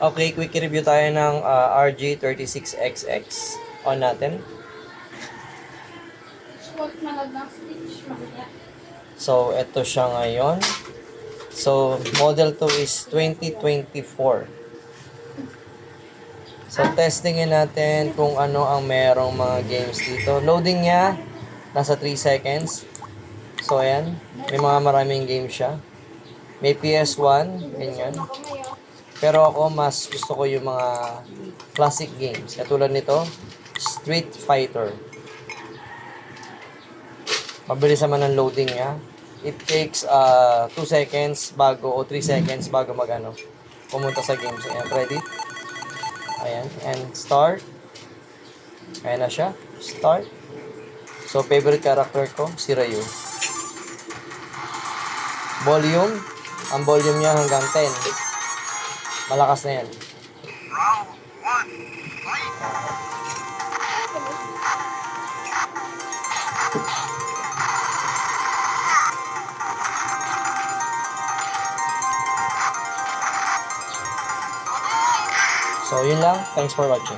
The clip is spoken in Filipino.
Okay, quick review tayo ng RG36XX. On natin. So, ito siya ngayon. So, model 2 is 2024. So, testingin natin kung ano ang merong mga games dito. Loading niya, nasa 3 seconds. So, ayan. May mga maraming games siya. May PS1, ganyan. Pero ako, mas gusto ko yung mga classic games. Katulad nito, Street Fighter. Mabilis naman ang loading niya. It takes 2 seconds bago o 3 seconds bago pumunta sa games. Ayan, ready? Ayan, and start. Ayan na siya. Start. So, favorite character ko, si Ryu. Volume. Ang volume niya hanggang 10. Malakas na yan. Round 1. Fight! So, yun lang. Thanks for watching.